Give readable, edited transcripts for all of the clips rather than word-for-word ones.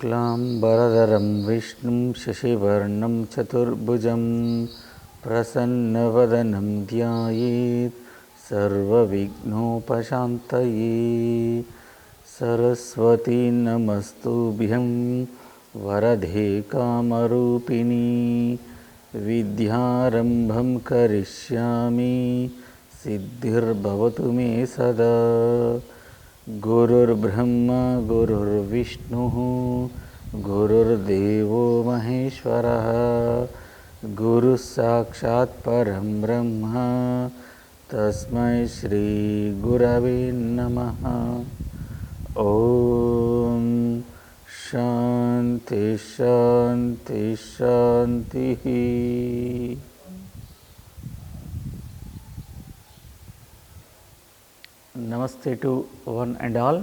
क्लाम्बरधरं विष्णुं शशिवर्णं चतुर्भुजं प्रसन्नवदनं ध्यायेत् सर्वविघ्नोपशान्तये। सरस्वती नमस्तुभ्यं वरदे कामरूपिणी। विद्यारम्भं करिष्यामि सिद्धिर्भवतु मे सदा। गुरुर्ब्रह्मा गुरुर्विष्णुः गुरुर्देवो महेश्वरः गुरुः साक्षात् परं ब्रह्म तस्मै श्री गुरवे नमः। ॐ शान्ति शान्ति शान्तिः। Namaste to one and all.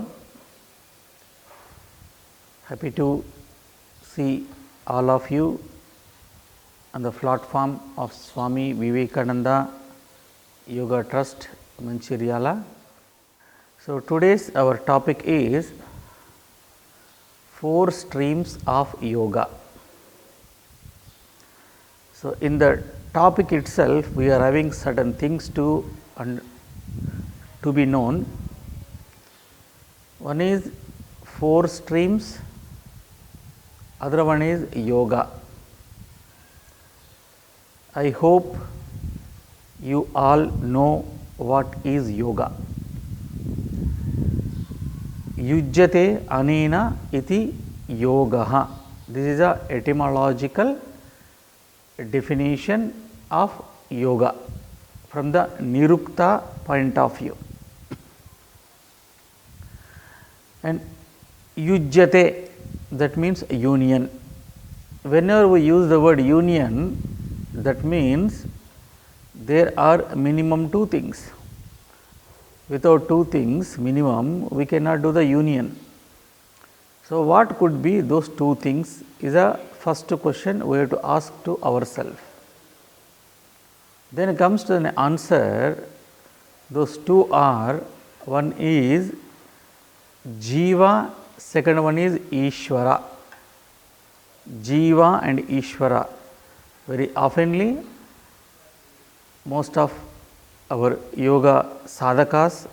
Happy to see all of you on the platform of Swami Vivekananda Yoga Trust, Mancheriala. So, today's our topic is 4 streams of yoga. So, in the topic itself we are having certain things to be known. One is 4 streams, other one is yoga. I hope you all know what is yoga. Yujyate anena iti yogaha. This is a etymological definition of yoga from the Nirukta point of view. And yujyate, that means union. Whenever we use the word union, that means there are minimum 2 things. Without 2 things minimum, we cannot do the union. So, what could be those 2 things is a first question we have to ask to ourselves. Then comes to an answer. Those 2 are, one is Jiva, second one is Ishvara. Jiva and Ishvara. Very oftenly, most of our yoga sadhakas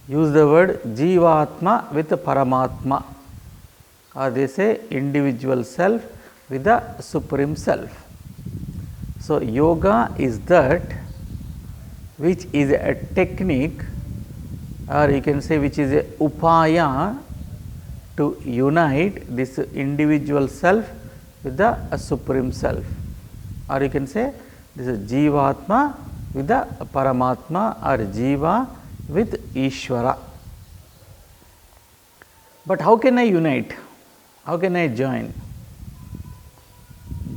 use the word Jivatma with Paramatma, or they say individual self with the supreme self. So, yoga is that which is a technique, or you can say which is a upaya to unite this individual self with the supreme self, or you can say this is Jivatma with the Paramatma, or Jiva with Ishvara. But how can I unite? How can I join?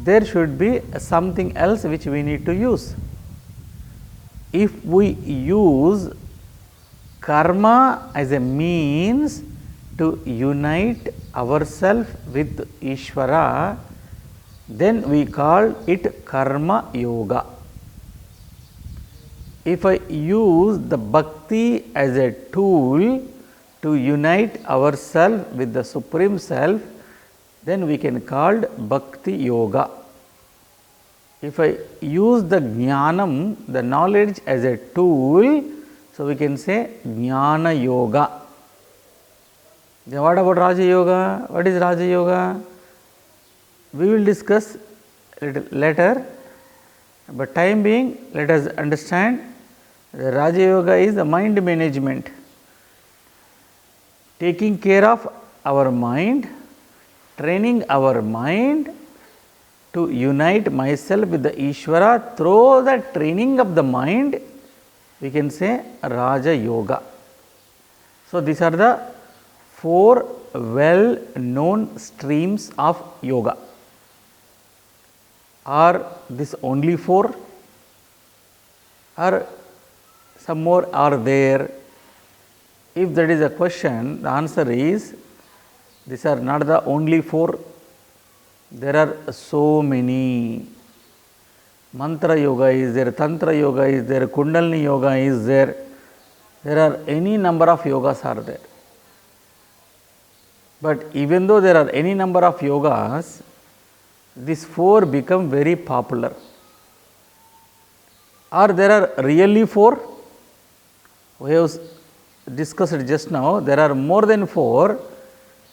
There should be something else which we need to use. If we use karma as a means to unite ourselves with Ishvara, then we call it karma yoga. If I use the bhakti as a tool to unite ourselves with the supreme self, then we can call bhakti yoga. If I use the jnanam, the knowledge, as a tool, so we can say jnana yoga. Then what about Raja Yoga? What is Raja Yoga? We will discuss later, but time being, let us understand the Raja Yoga is the mind management, taking care of our mind, training our mind to unite myself with the Ishvara through the training of the mind. We can say Raja Yoga. So, these are the 4 well known streams of yoga. Are this only 4, or some more are there? If that is a question, the answer is these are not the only 4. There are so many. Mantra yoga is there, Tantra yoga is there, Kundalini yoga is there. There are any number of yogas are there. But even though there are any number of yogas, these 4 become very popular. Or there are really 4? We have discussed just now, there are more than 4,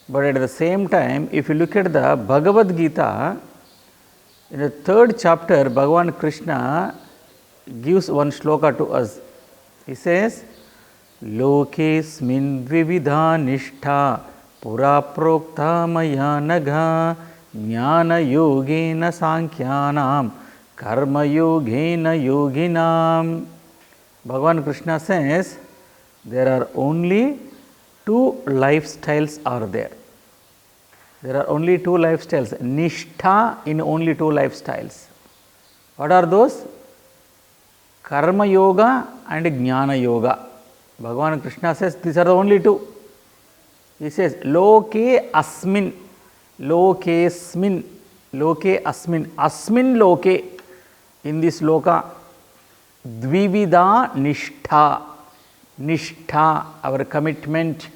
but at the same time, if you look at the Bhagavad Gita, in the 3rd chapter, Bhagavan Krishna gives one shloka to us. He says, Lokesmin vividha nishtha pura prokta maya nagha jnana yogena sankhyanam karma yogena yoginam. Bhagavan Krishna says, there are only 2 lifestyles are there. There are only 2 lifestyles, nishtha in only 2 lifestyles. What are those? Karma yoga and jnana yoga. Bhagavan Krishna says these are the only 2. He says, Loke asmin, lokesmin, loke asmin, asmin loke, in this loka, dvivida nishtha, nishtha, our commitment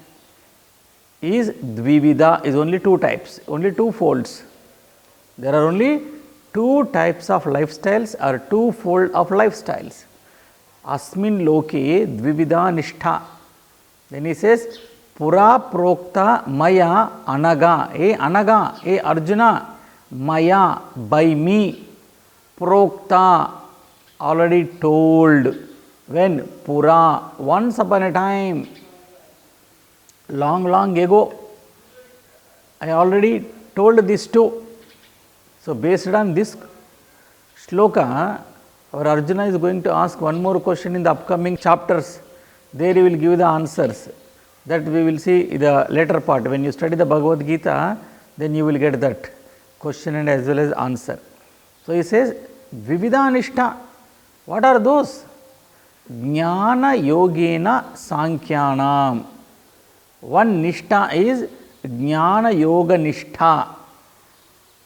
is dvivida, is only 2 types, only 2 folds. There are only 2 types of lifestyles or 2 fold of lifestyles. Asmin loke dvivida nishtha. Then he says, Pura prokta maya anaga, Arjuna, maya, by me, prokta, already told. When? Pura, once upon a time, long ago, I already told this too. So, based on this shloka, our Arjuna is going to ask one more question in the upcoming chapters. There he will give the answers. That we will see in the later part. When you study the Bhagavad Gita, then you will get that question and as well as answer. So, he says, Vividha Nishtha. What are those? Jnana Yogena Sankhyanam. One Nishtha is Jnana Yoga Nishtha,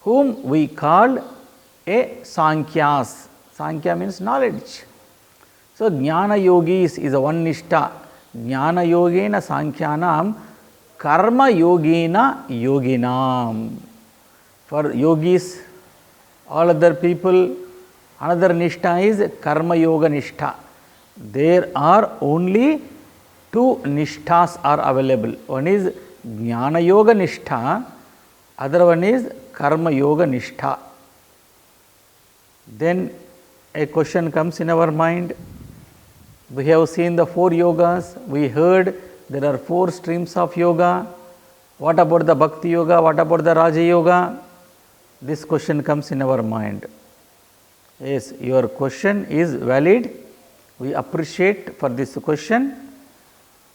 whom we call a Sankhyas. Sankhya means knowledge. So, Jnana Yogis is a one Nishtha. Jnana Yogena Sankhyanam Karma Yogena Yoginam. For yogis, all other people, another Nishtha is Karma Yoga Nishtha. There are only 2 Nishthas are available. One is Jnana Yoga Nishtha, other one is Karma Yoga Nishtha. Then a question comes in our mind. We have seen the 4 yogas, we heard there are 4 streams of yoga. What about the Bhakti yoga? What about the Raja yoga? This question comes in our mind. Yes, your question is valid. We appreciate for this question,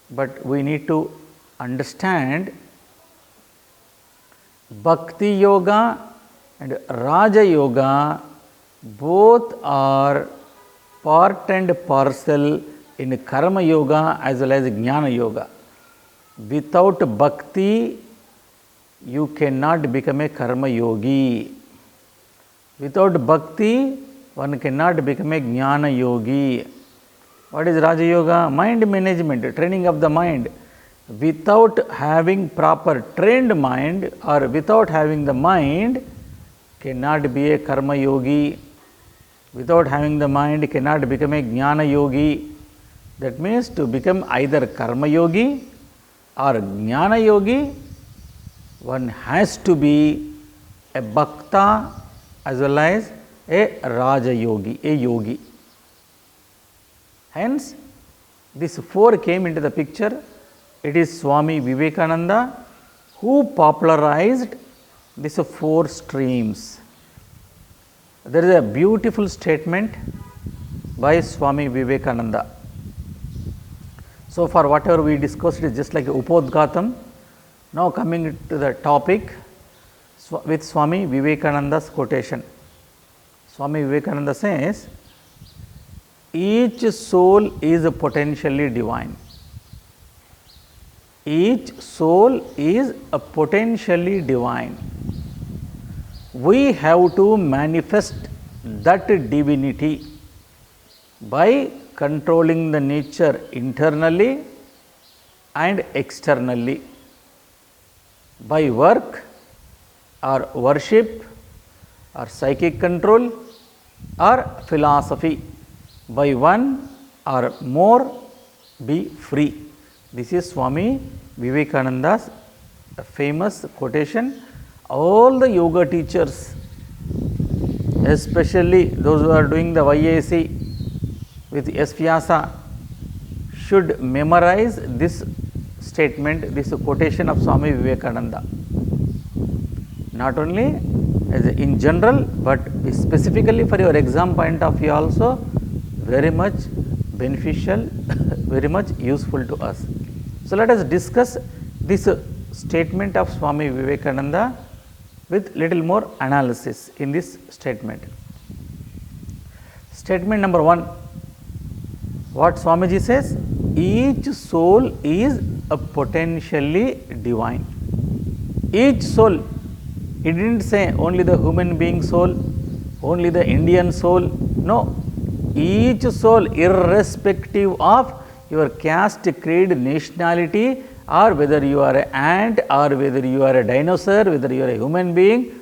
but we need to understand Bhakti yoga and Raja yoga both are part and parcel in Karma yoga as well as Jnana yoga. Without Bhakti, you cannot become a Karma yogi. Without Bhakti, one cannot become a Jnana yogi. What is Raja yoga? Mind management, training of the mind. Without having proper trained mind or without having the mind, cannot be a Karma yogi. Without having the mind, cannot become a Jnana yogi. That means to become either Karma yogi or Jnana yogi, one has to be a Bhakta as well as a Raja yogi, a yogi. Hence, these 4 came into the picture. It is Swami Vivekananda who popularized these 4 streams. There is a beautiful statement by Swami Vivekananda. So far whatever we discussed is just like Upodgatam. Now coming to the topic with Swami Vivekananda's quotation. Swami Vivekananda says, each soul is potentially divine. Each soul is potentially divine. We have to manifest that divinity by controlling the nature internally and externally. by work or worship or psychic control or philosophy, by one or more be free. This is Swami Vivekananda's famous quotation. All the yoga teachers, especially those who are doing the VYASA with VYASA, should memorize this statement, this quotation of Swami Vivekananda. Not only as in general, but specifically for your exam point of view also very much beneficial, very much useful to us. So, let us discuss this statement of Swami Vivekananda with little more analysis in this statement. Statement number 1, what Swamiji says? Each soul is a potentially divine. Each soul, he didn't say only the human being soul, only the Indian soul. No, each soul, irrespective of your caste, creed, nationality, or whether you are an ant, or whether you are a dinosaur, whether you are a human being,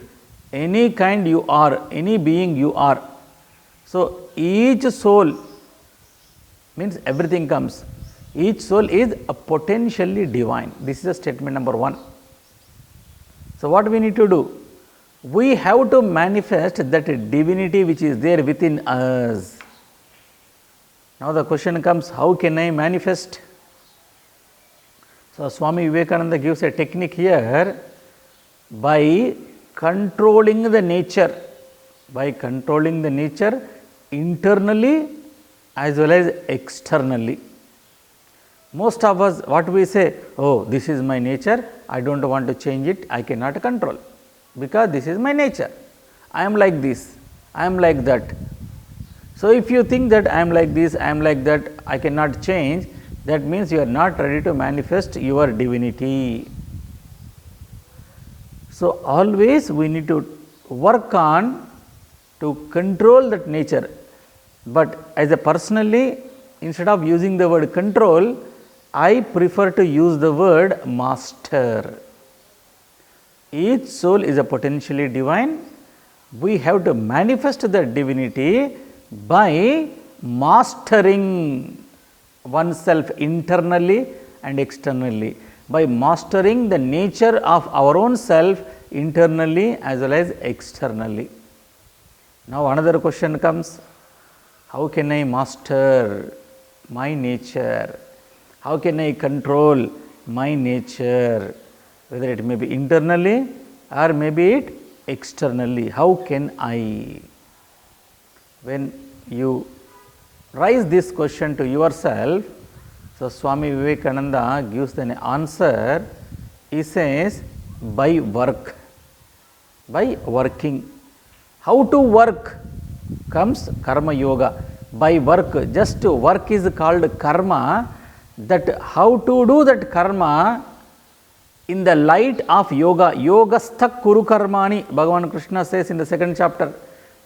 any kind you are, any being you are. So, each soul means everything comes. Each soul is a potentially divine. This is a statement number 1. So, what we need to do? We have to manifest that divinity which is there within us. Now, the question comes, how can I manifest? So, Swami Vivekananda gives a technique here by controlling the nature, internally as well as externally. Most of us, what we say, oh, this is my nature, I do not want to change it, I cannot control, because this is my nature, I am like this, I am like that. So, if you think that I am like this, I am like that, I cannot change, that means you are not ready to manifest your divinity. So, always we need to work on to control that nature, but as a personally, instead of using the word control, I prefer to use the word master. Each soul is a potentially divine. We have to manifest the divinity by mastering oneself internally and externally, by mastering the nature of our own self internally as well as externally. Now, another question comes, how can I master my nature? How can I control my nature, whether it may be internally or maybe it externally? How can I? When you raise this question to yourself, so Swami Vivekananda gives an answer. He says, by work, by working. How to work comes karma yoga. By work, just work is called karma. That how to do that karma in the light of yoga. Yogastha kuru karmani, Bhagavan Krishna says in the 2nd chapter.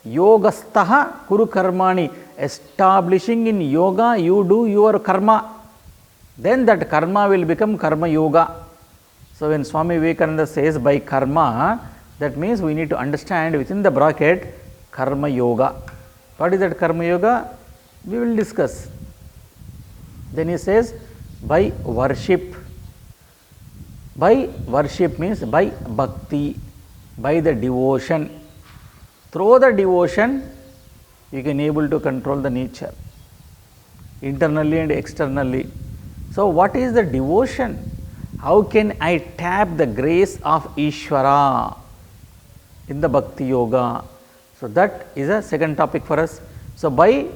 Yogastaha kuru karmani, establishing in yoga you do your karma, then that karma will become karma yoga. So, when Swami Vivekananda says by karma, that means we need to understand within the bracket karma yoga. What is that karma yoga? We will discuss. Then he says by worship. By worship means by bhakti, by the devotion. Through the devotion, you can able to control the nature internally and externally. So, what is the devotion? How can I tap the grace of Ishvara in the Bhakti yoga? So, that is a second topic for us. So, by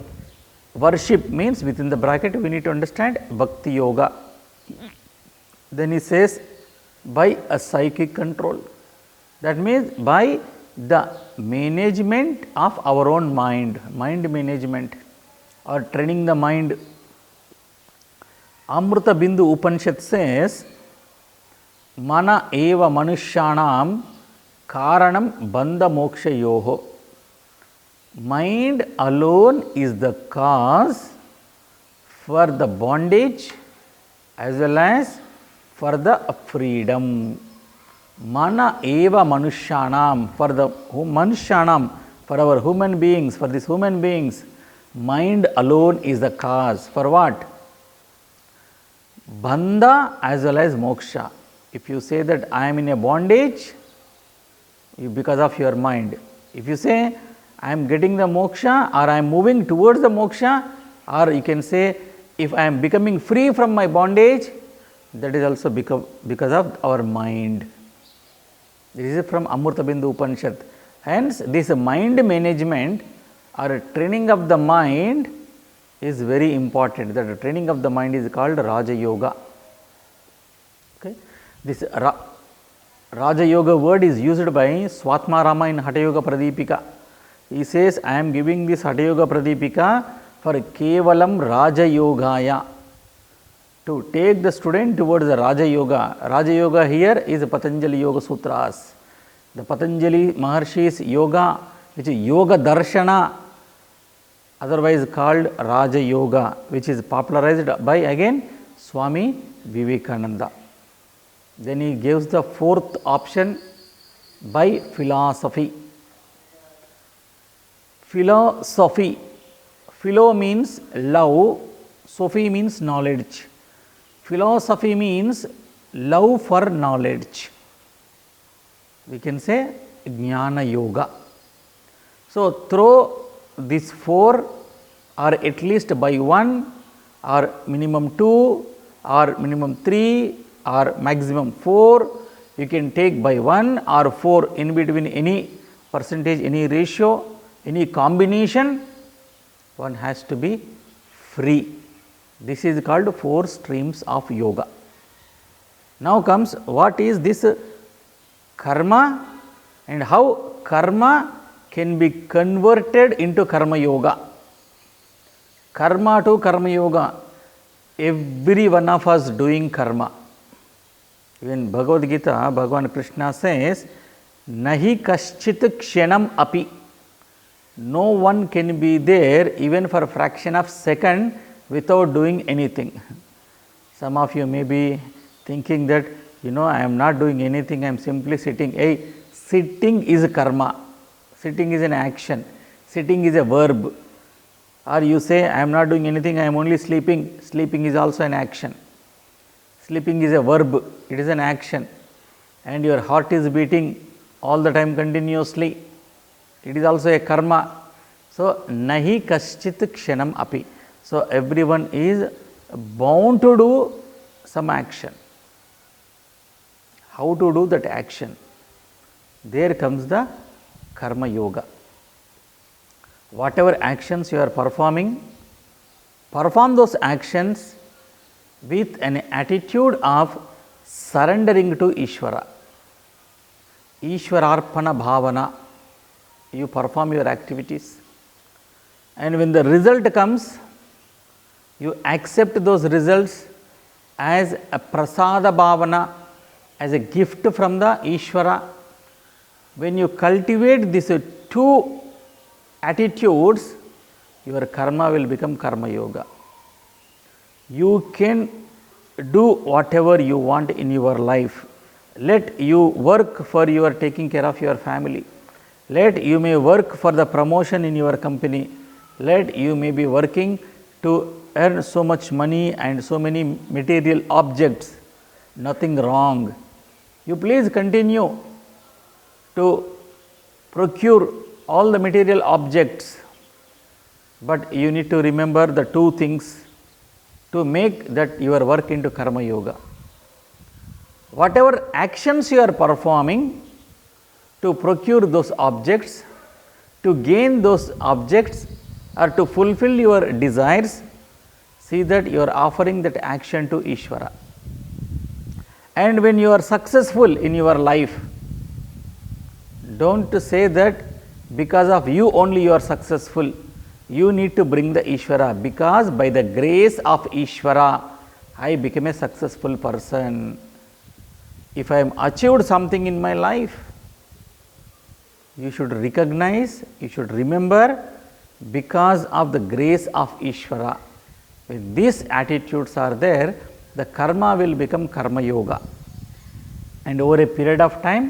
worship means within the bracket we need to understand Bhakti yoga. Then he says by a psychic control, that means by the management of our own mind, mind management or training the mind. Amrita Bindu Upanishad says, Mana eva manushyanam karanam bandha moksha yoho. Mind alone is the cause for the bondage as well as for the freedom. Mana eva manushyanam, for the manushyanam, for our human beings, for these human beings, mind alone is the cause. For what? Bandha as well as moksha. If you say that I am in a bondage, because of your mind. If you say I am getting the moksha, or I am moving towards the moksha, or you can say if I am becoming free from my bondage, that is also because of our mind. This is from Amrita Bindu Upanishad. Hence, this mind management or training of the mind is very important. That training of the mind is called Raja Yoga. Okay. This Raja Yoga word is used by Swatma Rama in Hatha Yoga Pradipika. He says, I am giving this Hatha Yoga Pradipika for Kevalam Raja Yogaya, to take the student towards the Raja Yoga. Raja Yoga here is Pathanjali Yoga Sutras. The Pathanjali Maharshi's yoga, which is Yoga Darshana, otherwise called Raja Yoga, which is popularized by again Swami Vivekananda. Then he gives the fourth option by philosophy. Philosophy. Philo means love, Sophy means knowledge. Philosophy means love for knowledge. We can say Jnana yoga. So, through these four, or at least by one, or minimum two, or minimum three, or maximum four, you can take by one or four, in between any percentage, any ratio, any combination, one has to be free. This is called four streams of yoga. Now comes what is this karma and how karma can be converted into karma yoga. Karma to karma yoga, every one of us doing karma. Even Bhagavad Gita, Bhagavan Krishna says, Nahi kaschit kshanam api. No one can be there even for a fraction of second without doing anything. Some of you may be thinking that, I am not doing anything, I am simply sitting. Hey, sitting is karma. Sitting is an action. Sitting is a verb. Or you say, I am not doing anything, I am only sleeping. Sleeping is also an action. Sleeping is a verb, it is an action. And your heart is beating all the time continuously. It is also a karma. So, nahi kaschit kshanam api. So, everyone is bound to do some action. How to do that action? There comes the karma yoga. Whatever actions you are performing, perform those actions with an attitude of surrendering to Ishvara. Ishvararpana bhavana. You perform your activities, and when the result comes, you accept those results as a prasada bhavana, as a gift from the Ishvara. When you cultivate these two attitudes, your karma will become karma yoga. You can do whatever you want in your life. Let you work for your taking care of your family. Let you may work for the promotion in your company. Let you may be working to earn so much money and so many material objects. Nothing wrong. You please continue to procure all the material objects, but you need to remember the two things to make that your work into karma yoga. Whatever actions you are performing to procure those objects, to gain those objects, or to fulfill your desires, see that you are offering that action to Ishvara. And when you are successful in your life, don't say that because of you only you are successful. You need to bring the Ishvara, because by the grace of Ishvara, I became a successful person. If I am achieved something in my life, you should recognize, you should remember, because of the grace of Ishvara. When these attitudes are there, the karma will become karma yoga. And over a period of time,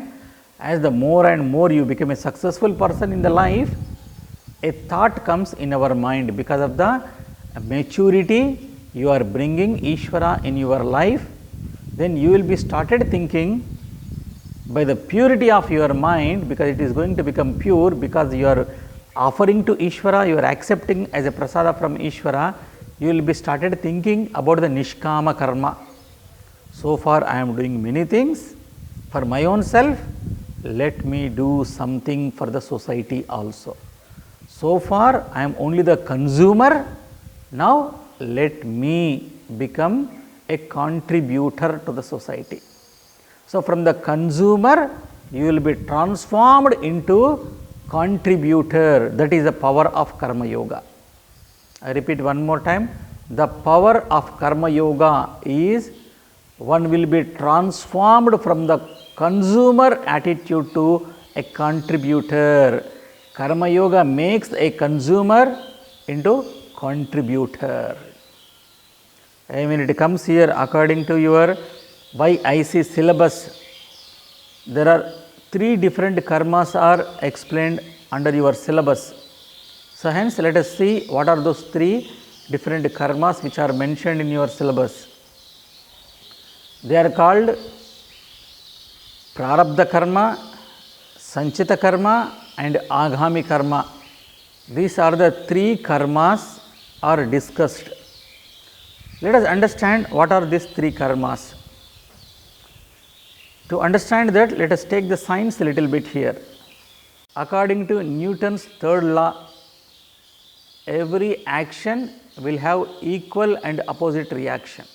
as the more and more you become a successful person in the life, a thought comes in our mind because of the maturity you are bringing Ishvara in your life. Then you will be started thinking by the purity of your mind, because it is going to become pure, because you are offering to Ishvara, you are accepting as a prasada from Ishvara, you will be started thinking about the Nishkama karma. So far I am doing many things for my own self, let me do something for the society also. So far I am only the consumer, now let me become a contributor to the society. So, from the consumer you will be transformed into contributor, that is the power of karma yoga. I repeat one more time, the power of karma yoga is one will be transformed from the consumer attitude to a contributor. Karma yoga makes a consumer into contributor. I mean, it comes here according to your VYASA syllabus. There are 3 different karmas are explained under your syllabus. So, hence let us see what are those 3 different karmas which are mentioned in your syllabus. They are called Prarabdha karma, Sanchita karma and Agami karma. These are the 3 karmas are discussed. Let us understand what are these 3 karmas. To understand that, let us take the science a little bit here. According to Newton's third law, every action will have equal and opposite reaction.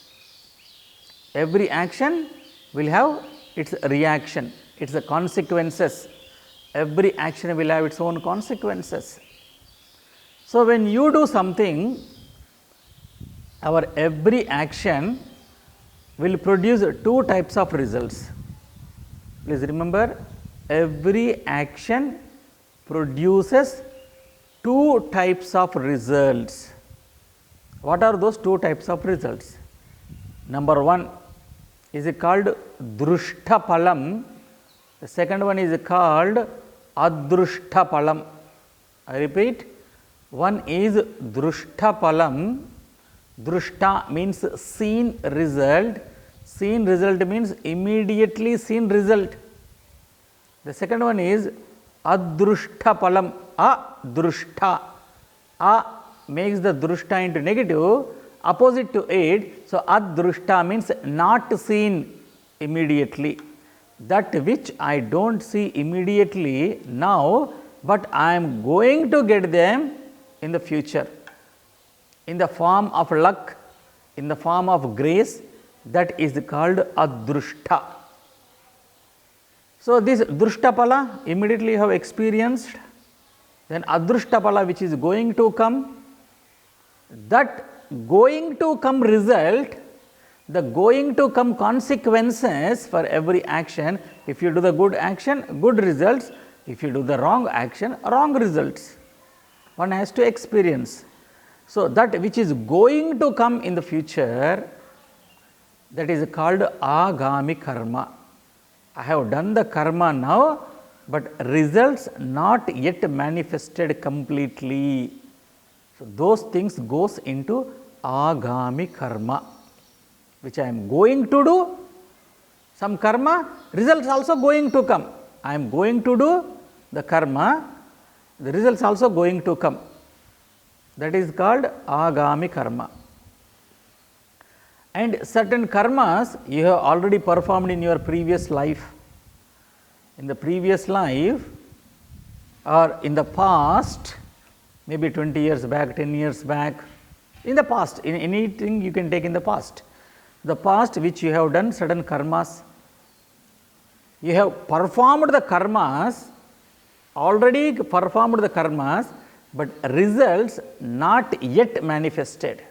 Every action will have its reaction, its consequences. Every action will have its own consequences. So, when you do something, our every action will produce 2 types of results. Please remember, every action produces 2 types of results. What are those 2 types of results? Number 1 is called Drushta Palam, the second one is called Adrushta Palam. I repeat, one is Drushta Palam. Drushta means seen result. Seen result means immediately seen result. The second one is Adrushta Palam. Adrushta. A makes the drushta into negative, opposite to it. So, Adrushta means not seen immediately. That which I do not see immediately now, but I am going to get them in the future, in the form of luck, in the form of grace, that is called Adrushta. So, this Drushtapala immediately you have experienced, then Adruštapala which is going to come, that going to come result, the going to come consequences for every action. If you do the good action, good results. If you do the wrong action, wrong results. One has to experience. So, that which is going to come in the future, that is called Agami karma. I have done the karma now, but results not yet manifested completely. So, those things goes into Agami karma, which I am going to do. Some karma, results also going to come. I am going to do the karma, the results also going to come. That is called Agami karma. And certain karmas you have already performed in your previous life. In the previous life or in the past, maybe 20 years back, 10 years back, in the past, in anything you can take in the past. The past which you have done certain karmas, you have performed the karmas, already performed the karmas, but results not yet manifested.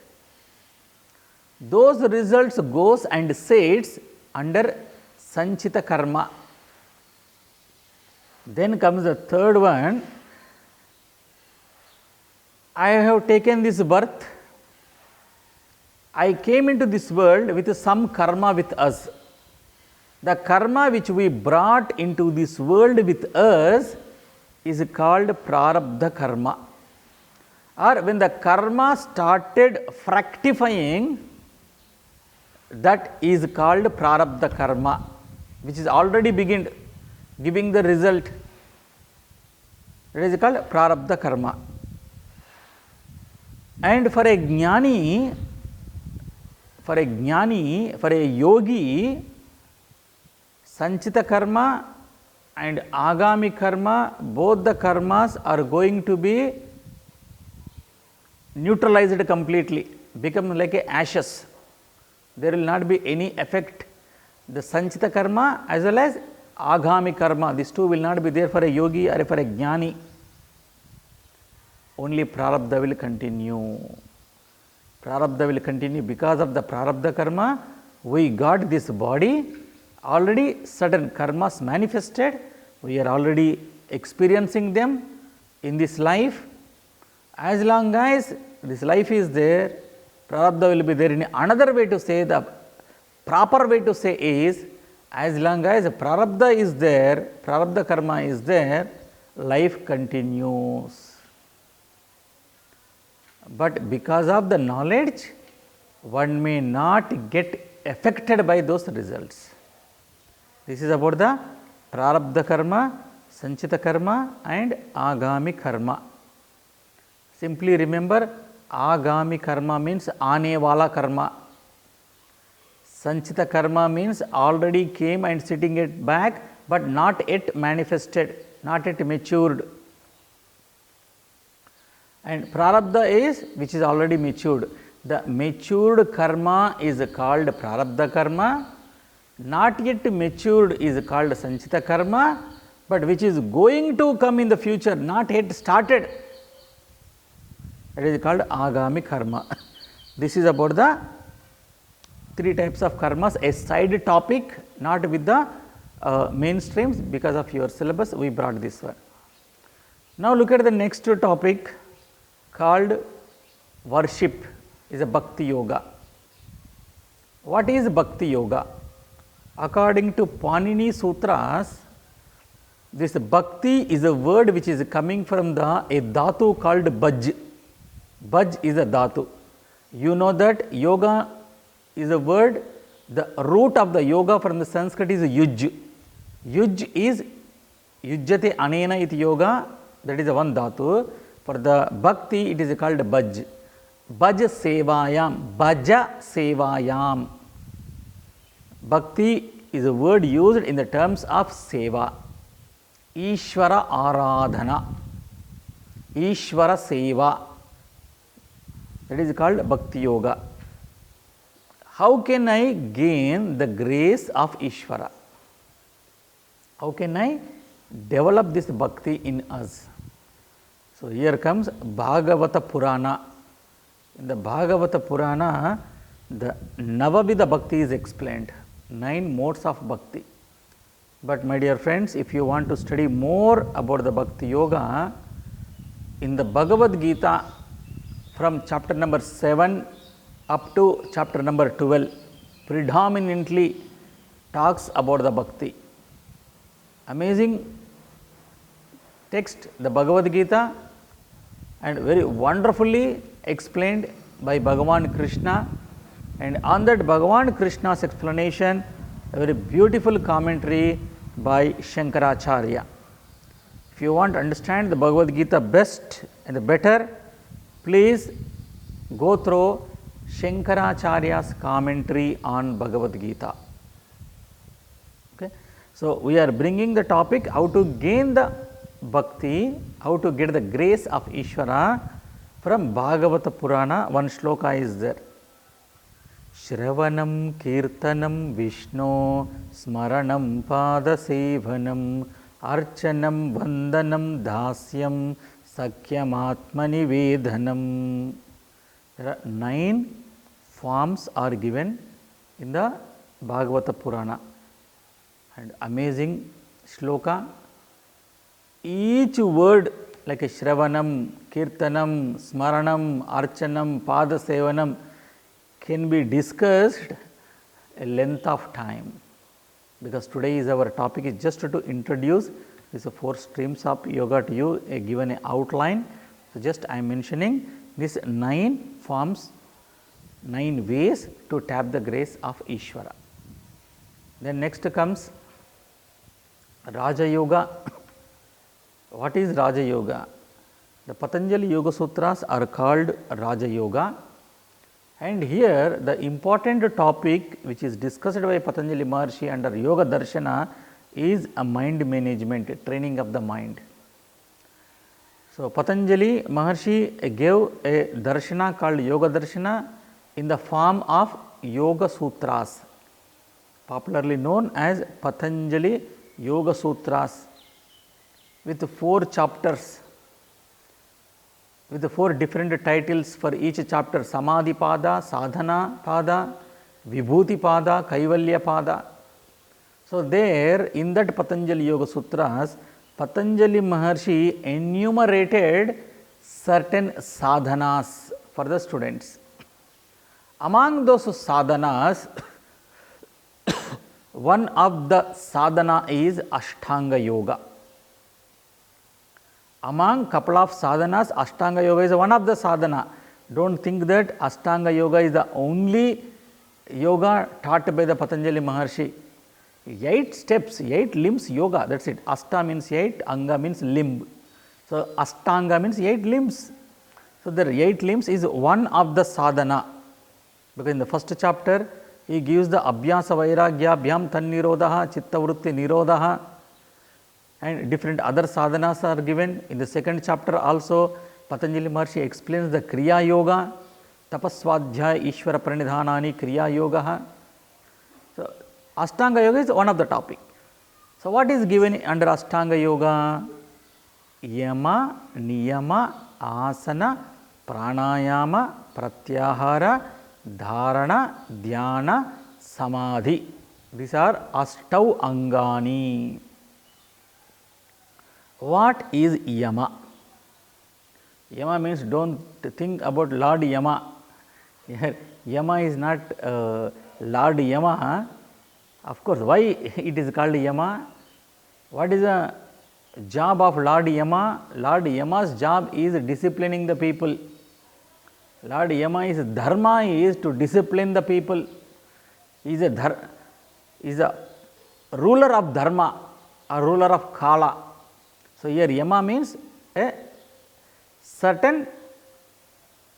Those results goes and sits under Sanchita karma. Then comes the third one, I have taken this birth, I came into this world with some karma with us. The karma which we brought into this world with us is called prarabdha karma. Or when the karma started fructifying, that is called prarabdha karma, which is already begun giving the result. It is called prarabdha karma. And for a jnani, for a yogi, sanchita karma and agami karma, both the karmas are going to be neutralized completely, become like a ashes. There will not be any effect. The sanchita karma as well as agami karma, these two will not be there for a yogi or for a jnani. Only prarabdha will continue. Prarabdha will continue. Because of the prarabdha karma, we got this body. Already certain karmas manifested. We are already experiencing them in this life. As long as this life is there, prarabdha will be there. In another way to say, the proper way to say is, as long as prarabdha is there, prarabdha karma is there, life continues. But because of the knowledge, one may not get affected by those results. This is about the prarabdha karma, sanchita karma and agami karma. Simply remember, agami karma means aane wala karma. Sanchita karma means already came and sitting it back, but not yet manifested, not yet matured. And prarabdha is which is already matured. The matured karma is called prarabdha karma. Not yet matured is called sanchita karma, but which is going to come in the future, not yet started, it is called agami karma. This is about the three types of karmas, a side topic, not with the mainstreams. Because of your syllabus, we brought this one. Now look at the next topic called worship, is a bhakti yoga. What is bhakti yoga? According to Panini Sutras, this bhakti is a word which is coming from a dhatu called bhaj. Bhaj is a dhatu. You know that yoga is a word, the root of the yoga from the Sanskrit is yuj. Yuj is yujjate anena iti yoga, that is the one dhatu. For the bhakti, it is called bhaj. Bhaj sevayam, bhaja sevayam. Bhakti is a word used in the terms of seva. Ishvara aradhana, Ishvara seva. That is called bhakti yoga. How can I gain the grace of Ishvara? How can I develop this bhakti in us? So here comes Bhagavata Purana. In the Bhagavata Purana, the Navavidha Bhakti is explained, 9 modes of Bhakti. But my dear friends, if you want to study more about the Bhakti Yoga, in the Bhagavad Gita, from chapter number 7 up to chapter number 12, predominantly talks about the Bhakti. Amazing text, the Bhagavad Gita, and very wonderfully explained by Bhagavan Krishna, and on that Bhagavan Krishna's explanation, a very beautiful commentary by Shankaracharya. If you want to understand the Bhagavad Gita best and better, please go through Shankaracharya's commentary on Bhagavad Gita. Okay. So we are bringing the topic how to gain the bhakti, how to get the grace of Ishvara from Bhagavata Purana. One shloka is there. Shravanam Kirtanam Vishnu Smaranam Padasevanam Archanam Vandanam Dasyam Sakyam Atmanivedanam. There are 9 forms are given in the Bhagavata Purana, and amazing shloka. Each word like a Shravanam, Kirtanam, Smaranam, Archanam, Padasevanam can be discussed a length of time. because today is our topic is just to introduce these 4 streams of yoga to you, given an outline. So, just I am mentioning these 9 forms, 9 ways to tap the grace of Ishvara. Then next comes Raja Yoga. What is Raja Yoga? The Pathanjali Yoga Sutras are called Raja Yoga, and here the important topic which is discussed by Pathanjali Maharshi under Yoga Darshana is a mind management, training of the mind. So, Pathanjali Maharshi gave a darshana called Yoga Darshana in the form of Yoga Sutras, popularly known as Pathanjali Yoga Sutras, with 4 chapters, with 4 different titles for each chapter: Samadhi Pada, Sadhana Pada, Vibhuti Pada, Kaivalya Pada. So, there in that Pathanjali Yoga Sutras, Pathanjali Maharshi enumerated certain sadhanas for the students. Among those sadhanas, one of the sadhana is Ashtanga Yoga. Among couple of sadhanas, Ashtanga Yoga is one of the sadhana. Don't think that Ashtanga Yoga is the only yoga taught by the Pathanjali Maharshi. 8 steps, 8 limbs yoga, that is it. Asta means 8, Anga means limb. So, Ashtanga means 8 limbs. So, the 8 limbs is one of the sadhana, because in the first chapter he gives the Abhyasa Vairagya, Bhyam Tannirodha, Chitta Vritti Nirodha, and different other sadhanas are given. In the second chapter also Pathanjali Maharshi explains the Kriya Yoga, Tapaswadhyaya Ishvara Pranidhanani Kriya Yoga. So, Ashtanga Yoga is one of the topic. So, what is given under Ashtanga Yoga? Yama, Niyama, Asana, Pranayama, Pratyahara, Dharana, Dhyana, Samadhi. These are Ashtau Angani. What is Yama? Yama means don't think about Lord Yama. Here, Yama is not Lord Yama. Of course, why it is called Yama? What is the job of Lord Yama? Lord Yama's job is disciplining the people. Lord Yama is dharma, is to discipline the people. He is a ruler of dharma, a ruler of kala. So, here Yama means a certain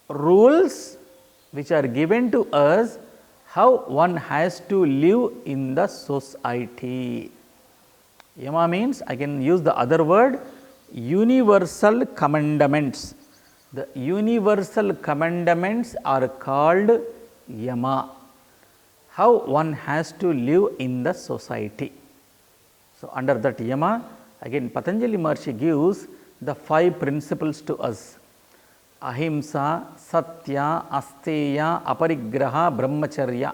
rules which are given to us how one has to live in the society. Yama means, I can use the other word, universal commandments. The universal commandments are called Yama, how one has to live in the society. So, under that Yama, again Pathanjali Maharshi gives the 5 principles to us: Ahimsa, Satya, Asteya, Aparigraha, Brahmacharya.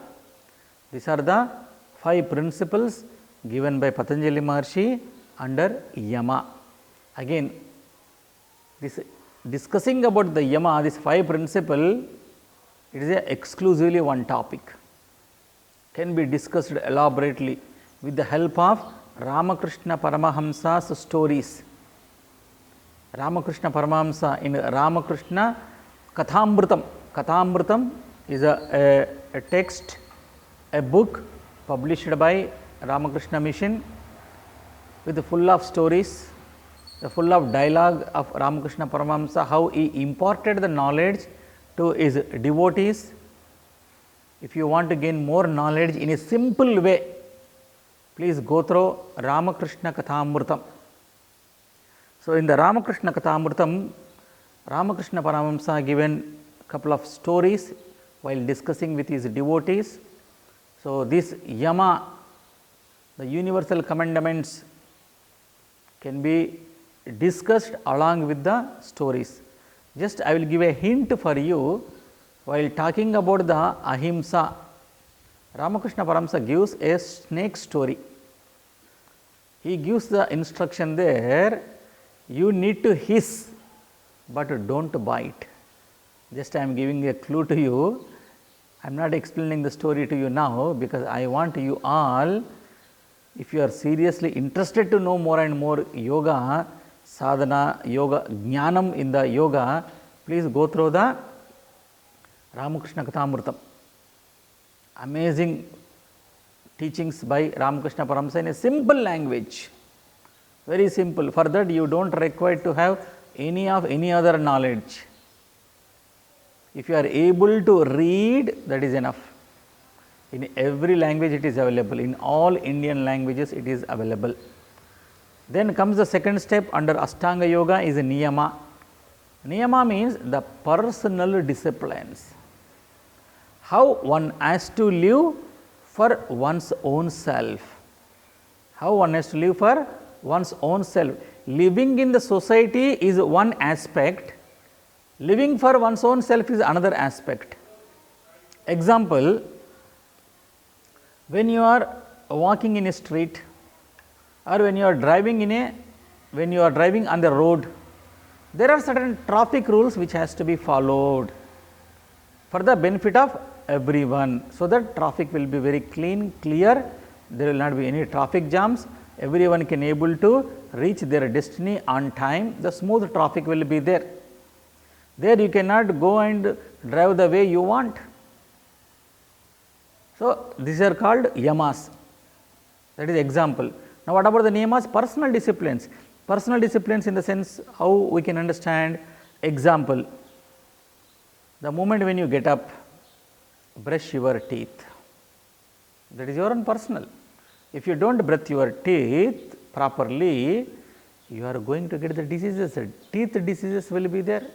These are the 5 principles given by Pathanjali Maharshi under Yama. Again, this discussing about the Yama, this 5 principle, it is exclusively one topic, can be discussed elaborately with the help of Ramakrishna Paramahamsa's stories. Ramakrishna Paramahamsa in Ramakrishna Kathamritam. Kathamritam is a text, a book published by Ramakrishna Mission with full of stories, full of dialogue of Ramakrishna Paramahamsa, how he imparted the knowledge to his devotees. If you want to gain more knowledge in a simple way, please go through Ramakrishna Kathamritam. So, in the Ramakrishna Kathamritam, Ramakrishna Paramahamsa given a couple of stories while discussing with his devotees. So, this Yama, the universal commandments, can be discussed along with the stories. Just I will give a hint for you while talking about the Ahimsa. Ramakrishna Paramahamsa gives a snake story. He gives the instruction there, you need to hiss, but do not bite. Just I am giving a clue to you. I am not explaining the story to you now, because I want you all If you are seriously interested to know more and more yoga, sadhana, yoga, jnanam in the yoga, please go through the Ramakrishna Kathamrutam. Amazing teachings by Ramakrishna Paramhansa in a simple language, very simple. For that you don't require to have any other knowledge. If you are able to read, that is enough. In every language it is available, in all Indian languages it is available. Then comes the second step under Ashtanga Yoga is Niyama. Niyama means the personal disciplines. How one has to live for one's own self. How one has to live for one's own self. Living in the society is one aspect, living for one's own self is another aspect. Example, when you are walking in a street or when you are driving on the road, there are certain traffic rules which has to be followed for the benefit of everyone, so that traffic will be very clean, clear, there will not be any traffic jams, everyone can able to reach their destiny on time, the smooth traffic will be there. There you cannot go and drive the way you want. So, these are called yamas, that is example. Now, what about the niyamas? Personal disciplines. Personal disciplines in the sense how we can understand. Example, the moment when you get up, brush your teeth, that is your own personal. If you don't brush your teeth properly, you are going to get the diseases, teeth diseases will be there,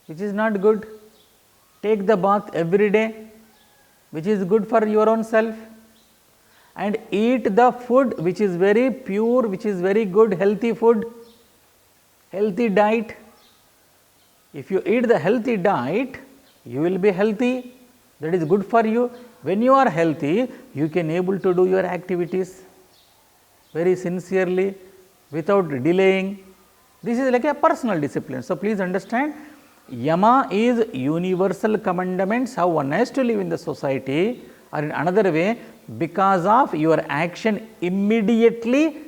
which is not good. Take the bath every day, which is good for your own self, and eat the food which is very pure, which is very good, healthy food, healthy diet. If you eat the healthy diet, you will be healthy, that is good for you. When you are healthy, you can able to do your activities very sincerely, without delaying. This is like a personal discipline. So, please understand, yama is universal commandments, how one has to live in the society, or in another way, because of your action immediately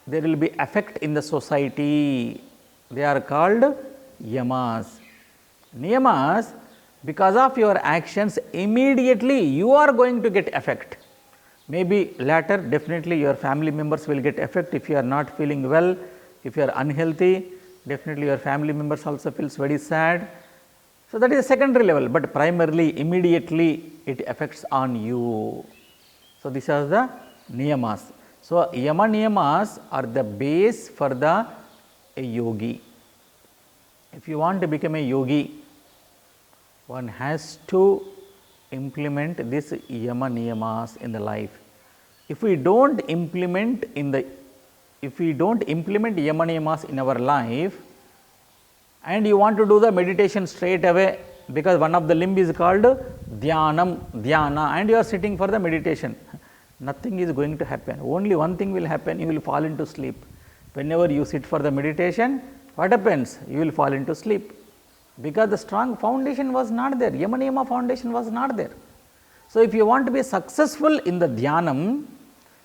there will be effect in the society. They are called yamas. Niyamas, because of your actions immediately you are going to get effect. Maybe later definitely your family members will get effect. If you are not feeling well, if you are unhealthy, definitely your family members also feels very sad. So, that is a secondary level, but primarily immediately it affects on you. So, these are the niyamas. So, yama niyamas are the base for a yogi. If you want to become a yogi, one has to implement this yama niyamas in the life. If we don't implement yama niyamas in our life, and you want to do the meditation straight away, because one of the limb is called dhyana, and you are sitting for the meditation, nothing is going to happen. Only one thing will happen, you will fall into sleep. Whenever you sit for the meditation, what happens? You will fall into sleep, because the strong foundation was not there, yama niyama foundation was not there. So, if you want to be successful in the dhyanam,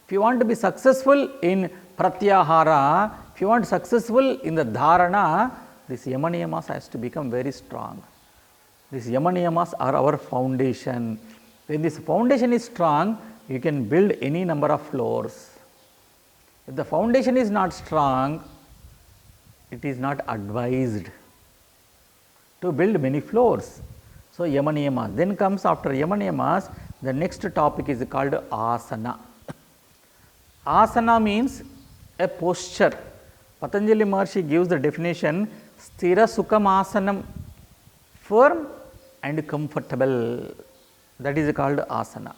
if you want to be successful in pratyahara, if you want successful in the dharana, this yama niyamas has to become very strong. These yama niyamas are our foundation. When this foundation is strong, you can build any number of floors. If the foundation is not strong, it is not advised to build many floors. So, yama niyamas. Then comes after yama niyamas, the next topic is called asana. Asana means a posture. Pathanjali Maharshi gives the definition, sthira sukham asanam, firm and comfortable, that is called asana.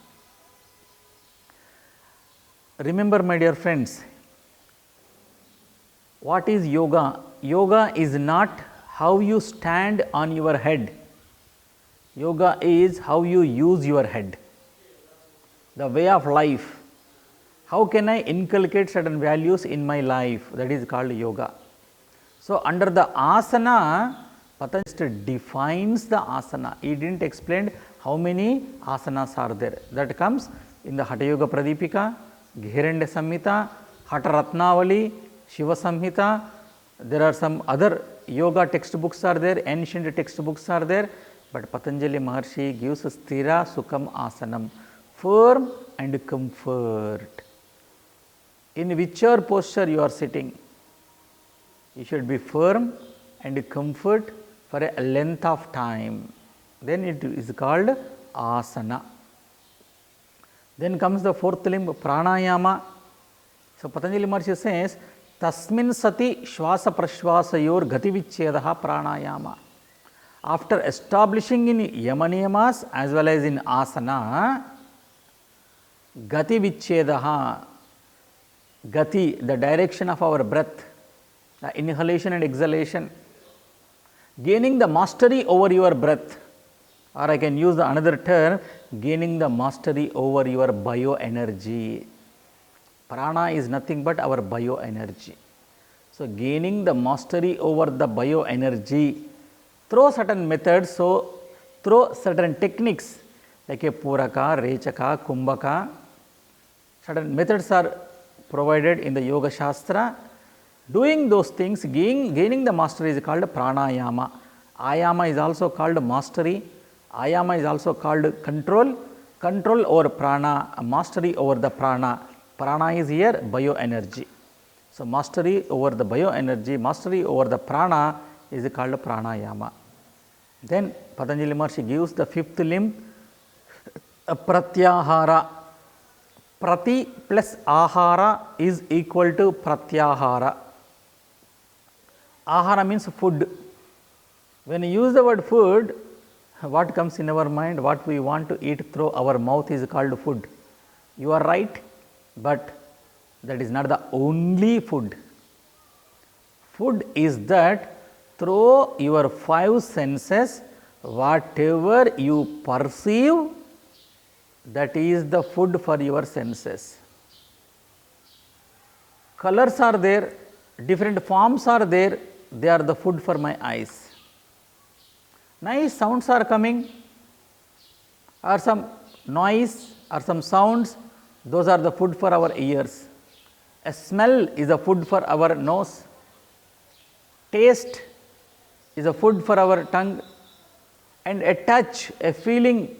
Remember, my dear friends, what is yoga? Yoga is not how you stand on your head. Yoga is how you use your head, the way of life. How can I inculcate certain values in my life? That is called yoga. So, under the asana, Pathanjali defines the asana. He did not explain how many asanas are there. That comes in the Hatha Yoga Pradipika, Ghiranya Samhita, Hata Ratnavali, Shiva Samhita. There are some other yoga textbooks are there, ancient textbooks are there, but Pathanjali Maharshi gives Sthira Sukham Asanam, firm and comfort. In whichever posture you are sitting, you should be firm and comfort for a length of time. Then it is called asana. Then comes the fourth limb, pranayama. So Patanjali Maharshi says, Tasmin sati shwasa prashwasayor gati vichyedaha pranayama. After establishing in yamaniyamas as well as in asana, gati vichyedaha, gati, the direction of our breath, the inhalation and exhalation, gaining the mastery over your breath, or I can use the another term, gaining the mastery over your bioenergy. Prana is nothing but our bioenergy. So, gaining the mastery over the bioenergy through certain methods, so through certain techniques like a Puraka, Rechaka, Kumbhaka, certain methods are provided in the Yoga Shastra. Doing those things, gaining the mastery is called pranayama. Ayama is also called mastery. Ayama is also called control. Control over prana, mastery over the prana. Prana is here bioenergy. So, mastery over the bioenergy, mastery over the prana is called pranayama. Then Patanjali Maharshi gives the fifth limb, pratyahara. Prati plus ahara is equal to pratyahara. Ahara means food. When you use the word food, what comes in our mind, what we want to eat through our mouth is called food. You are right, but that is not the only food. Food is that through your five senses, whatever you perceive, that is the food for your senses. Colors are there, different forms are there, they are the food for my eyes. Nice sounds are coming, or some noise or some sounds, those are the food for our ears. A smell is a food for our nose. Taste is a food for our tongue. And a touch, a feeling,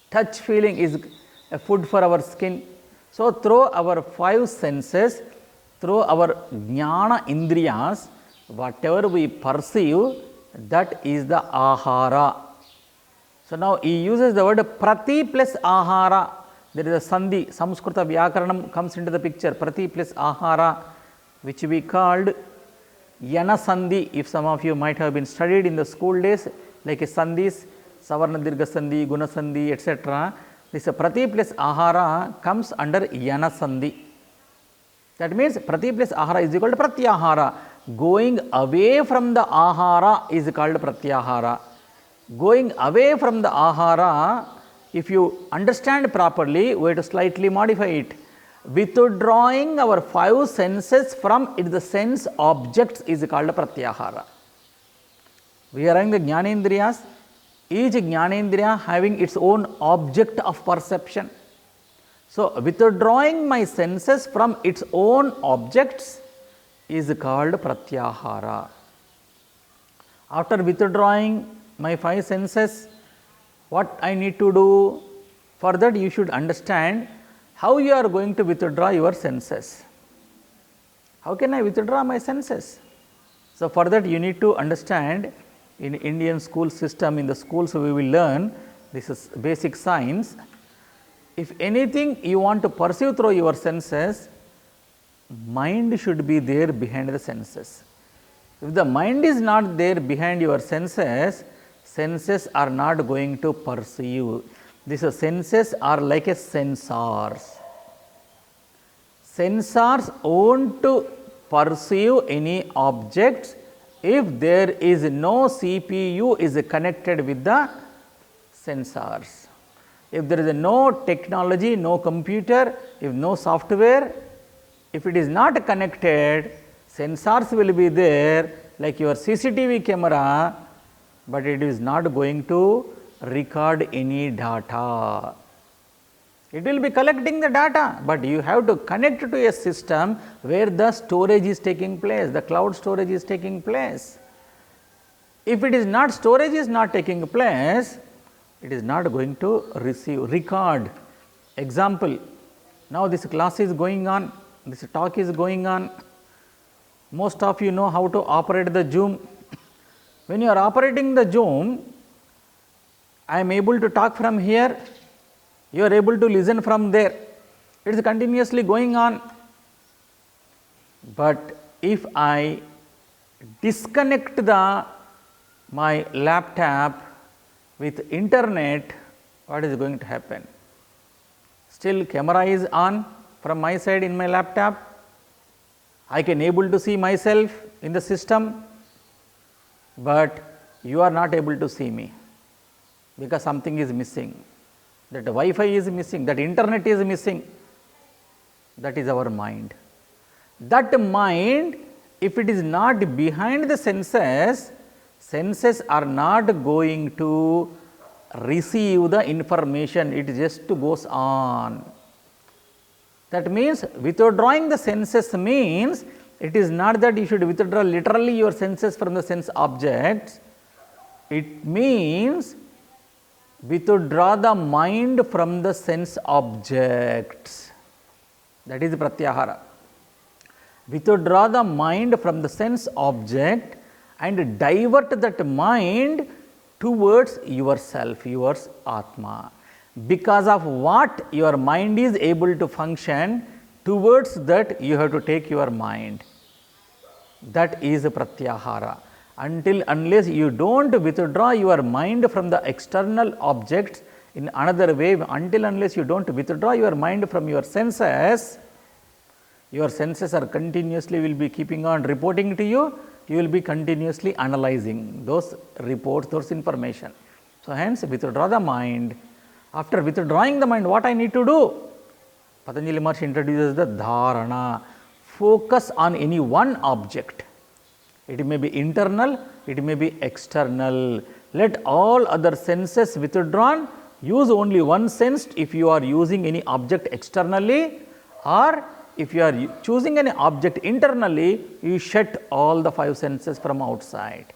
touch feeling is a food for our skin. So, through our five senses, through our jnana indriyas, whatever we perceive, that is the ahara. So, now he uses the word prati plus ahara. There is a sandhi, Samskrita Vyakaranam comes into the picture, prati plus ahara, which we called yana sandhi. If some of you might have been studied in the school days, like a sandhis, savarna dirgha sandhi, guna sandhi, etc. This prati plus ahara comes under yana sandhi. That means prati plus ahara is equal to pratyahara. Going away from the ahara is called pratyahara. Going away from the ahara, if you understand properly, we have to slightly modify it. Withdrawing our five senses from the sense objects is called pratyahara. We are having the jnanendriyas, each jnanendriya having its own object of perception. So, withdrawing my senses from its own objects is called pratyahara. After withdrawing my five senses, what I need to do? For that you should understand how you are going to withdraw your senses. How can I withdraw my senses? So, for that you need to understand, in Indian school system, in the schools we will learn, this is basic science. If anything you want to perceive through your senses, mind should be there behind the senses. If the mind is not there behind your senses, senses are not going to perceive. These senses are like a sensors. Sensors want to perceive any objects if there is no CPU is connected with the sensors. If there is no technology, no computer, if no software, if it is not connected, sensors will be there like your CCTV camera, but it is not going to record any data. It will be collecting the data, but you have to connect to a system where the storage is taking place, the cloud storage is taking place. If it is not, storage is not taking place, it is not going to record. Example, now this class is going on, this talk is going on. Most of you know how to operate the Zoom. When you are operating the Zoom, I am able to talk from here, you are able to listen from there. It is continuously going on. But if I disconnect my laptop with internet, what is going to happen? Still camera is on from my side in my laptop. I can able to see myself in the system, but you are not able to see me because something is missing. That Wi-Fi is missing, that internet is missing. That is our mind. That mind, if it is not behind the senses, senses are not going to receive the information, it just goes on. That means withdrawing the senses means it is not that you should withdraw literally your senses from the sense objects. It means withdraw the mind from the sense objects. That is pratyahara. Withdraw the mind from the sense object and divert that mind towards yourself, your Atma. Because of what your mind is able to function, towards that you have to take your mind. That is pratyahara. Unless you don't withdraw your mind from the external objects in another way, unless you don't withdraw your mind from your senses are continuously will be keeping on reporting to you, you will be continuously analyzing those reports, those information. So, hence withdraw the mind. After withdrawing the mind, what I need to do? Pathanjali Maharshi introduces the dharana. Focus on any one object. It may be internal, it may be external. Let all other senses withdrawn, use only one sense if you are using any object externally, or if you are choosing any object internally, you shut all the five senses from outside.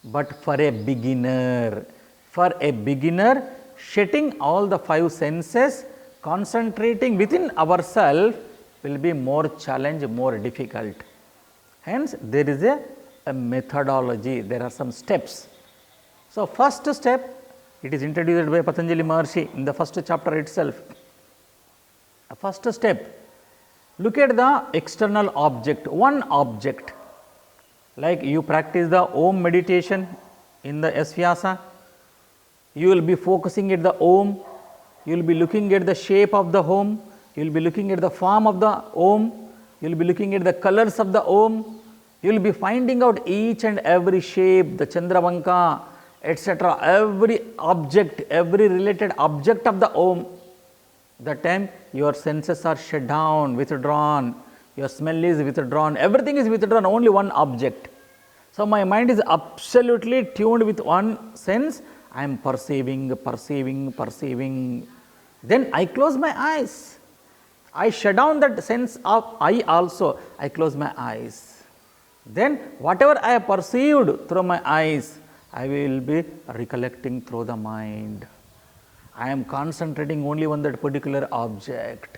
But for a beginner, shutting all the five senses, concentrating within ourselves will be more challenge, more difficult. Hence, there is a methodology, there are some steps. So, first step, it is introduced by Pathanjali Maharshi in the first chapter itself. First step, look at the external object, one object. Like you practice the Om meditation in the VYASA, you will be focusing at the Om, you will be looking at the shape of the Om, you will be looking at the form of the Om, you will be looking at the colors of the Om, you will be finding out each and every shape, the Chandravanka, etc., every object, every related object of the Om. That time your senses are shut down, withdrawn, your smell is withdrawn, everything is withdrawn, only one object. So, my mind is absolutely tuned with one sense, I am perceiving. Then I close my eyes. I shut down that sense of I also, I close my eyes. Then whatever I have perceived through my eyes, I will be recollecting through the mind. I am concentrating only on that particular object.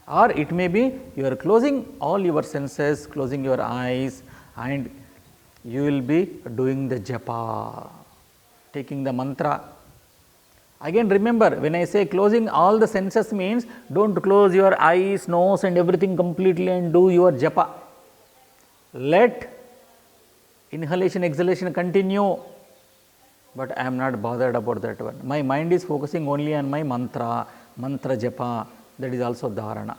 Or it may be you are closing all your senses, closing your eyes, and you will be doing the japa, taking the mantra. Again remember, when I say closing all the senses means, don't close your eyes, nose and everything completely and do your japa. Let inhalation, exhalation continue, but I am not bothered about that one. My mind is focusing only on my mantra japa, that is also dharana.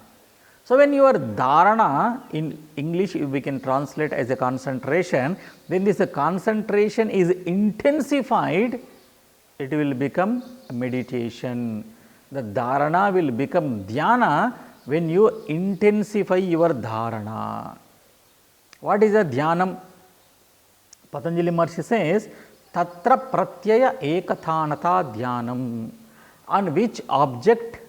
So, when your dharana, in English we can translate as a concentration, when this concentration is intensified, it will become meditation. The dharana will become dhyana when you intensify your dharana. What is a dhyanam? Pathanjali Maharshi says, Tatra pratyaya ekathanata dhyanam. on which object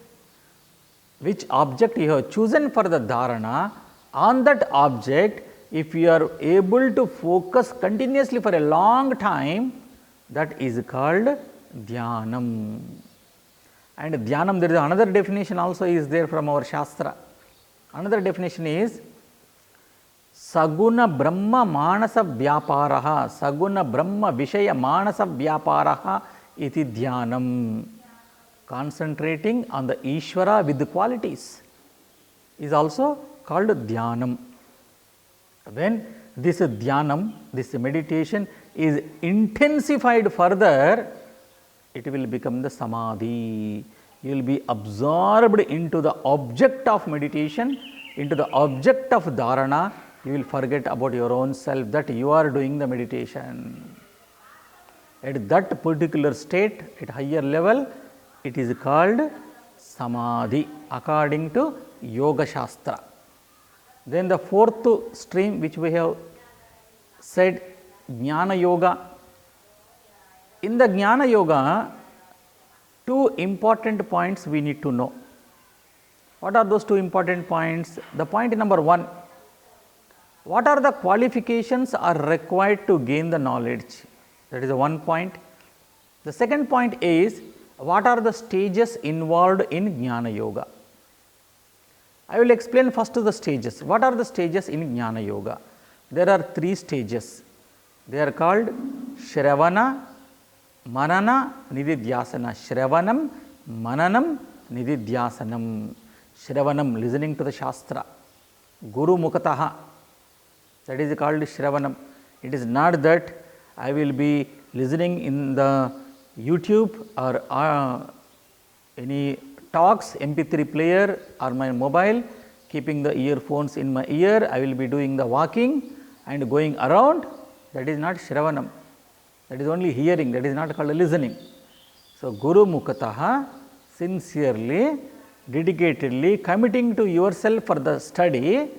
you have chosen for the dharana, on that object, if you are able to focus continuously for a long time, that is called dhyanam. And dhyanam, there is another definition also is there from our Shastra. Another definition is Saguna Brahma Manasa Vyaparaha, Saguna Brahma Vishaya Manasa Vyaparaha iti dhyanam. Concentrating on the Ishvara with the qualities is also called dhyanam. When this dhyanam, this meditation is intensified further, it will become the samadhi. You will be absorbed into the object of meditation, into the object of dharana. You will forget about your own self, that you are doing the meditation. At that particular state, at higher level, it is called samadhi according to Yoga Shastra. Then the fourth stream which we have said, Jnana Yoga. In the Jnana Yoga, two important points we need to know. What are those two important points? The point number one, what are the qualifications are required to gain the knowledge? That is the one point. The second point is, what are the stages involved in Jnana Yoga? I will explain first the stages. What are the stages in Jnana Yoga? There are three stages. They are called Shravana, Manana, Nididhyasana. Shravanam, Mananam, Nididhyasanam. Shravanam, listening to the Shastra. Guru Mukataha, that is called Shravanam. It is not that I will be listening in the YouTube or any talks, MP3 player or my mobile, keeping the earphones in my ear, I will be doing the walking and going around. That is not Shravanam. That is only hearing, that is not called listening. So, Guru Mukataha, sincerely, dedicatedly committing to yourself for the study,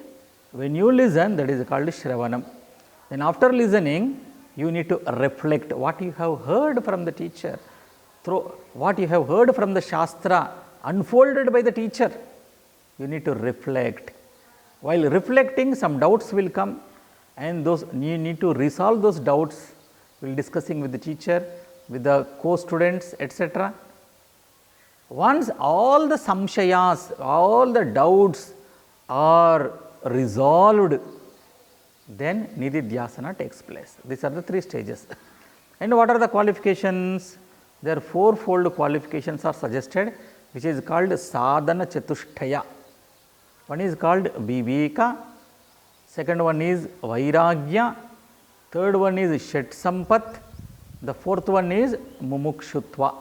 when you listen, that is called Shravanam. Then after listening, you need to reflect what you have heard from the teacher, through what you have heard from the Shastra unfolded by the teacher. You need to reflect. While reflecting, some doubts will come, and those you need to resolve those doubts while discussing with the teacher, with the co-students, etc. Once all the samshayas, all the doubts are resolved, then Nididhyasana takes place. These are the three stages. And what are the qualifications? There are fourfold qualifications are suggested, which is called Sadhana Chatushtaya. One is called Viveka, second one is Vairagya, third one is Shat Sampat, the fourth one is Mumukshutva.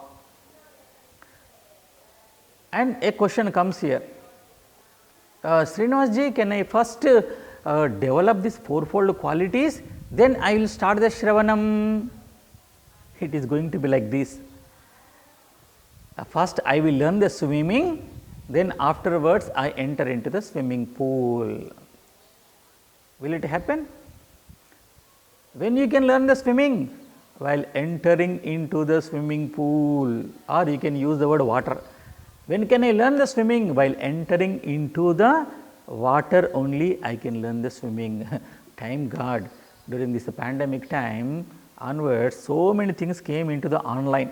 And a question comes here, Srinivasji, can I first develop these fourfold qualities, then I will start the Shravanam? It is going to be like this. First I will learn the swimming, then afterwards I enter into the swimming pool. Will it happen? When you can learn the swimming? While entering into the swimming pool, or you can use the word water. When can I learn the swimming? While entering into the water only I can learn the swimming. Thank God, during this pandemic time onwards, so many things came into the online,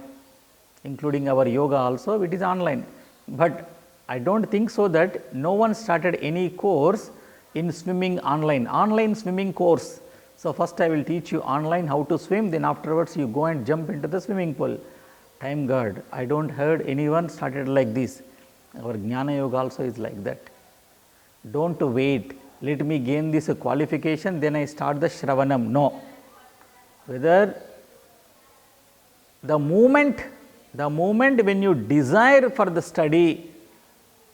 including our yoga also, it is online. But I don't think so that no one started any course in swimming online swimming course. So, first I will teach you online how to swim, then afterwards you go and jump into the swimming pool. Thank God, I don't heard anyone started like this. Our Jnana Yoga also is like that. Don't wait, let me gain this qualification, then I start the Shravanam. No. Whether the moment when you desire for the study,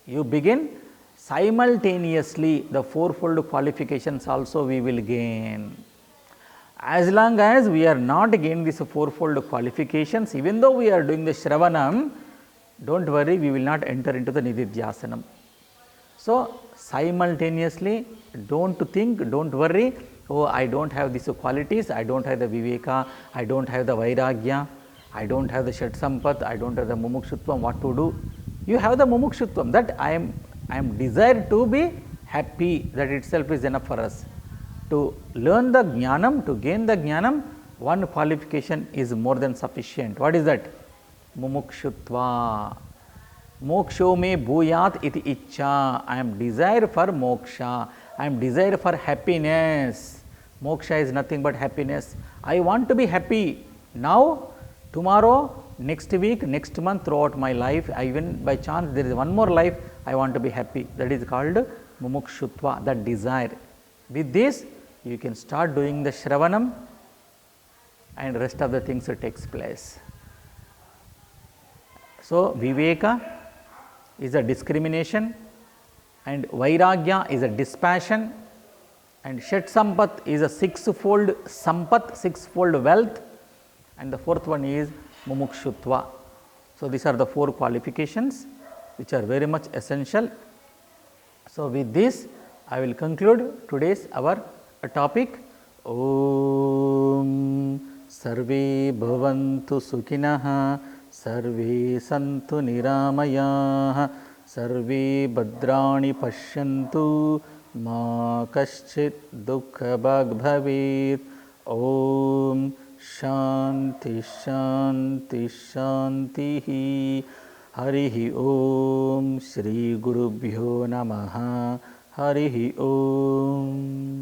you begin, simultaneously the fourfold qualifications also we will gain. As long as we are not gained these fourfold qualifications, even though we are doing the Shravanam, don't worry, we will not enter into the Nididhyasanam. So, simultaneously, don't think, don't worry, oh I don't have these qualities, I don't have the Viveka, I don't have the Vairagya, I don't have the Shat Sampat, I don't have the Mumukshutvam, what to do? You have the Mumukshutvam, that I am desired to be happy, that itself is enough for us. To learn the Jnanam, to gain the Jnanam, one qualification is more than sufficient. What is that? Mumukshutva. Moksho me bhuyat iti ichcha. I am desire for moksha. I am desire for happiness. Moksha is nothing but happiness. I want to be happy now, tomorrow, next week, next month, throughout my life. Even by chance there is one more life, I want to be happy. That is called mumukshutva, that desire. With this, you can start doing the Shravanam and rest of the things takes place. So, Viveka is a discrimination, and Vairagya is a dispassion, and Shat Sampat is a sixfold Sampat, sixfold wealth, and the fourth one is Mumukshutva. So, these are the four qualifications which are very much essential. So, with this I will conclude today's our topic. Om Sarve Bhavantu Sukhinah Sarve Santu Niramayah Sarve Bhadrani Pashyantu Ma Kaschit Dukkha Bhag Bhavet. Om Shanti Shanti Shanti. Harihi Om Shri Gurubhyo Namaha. Harihi Om.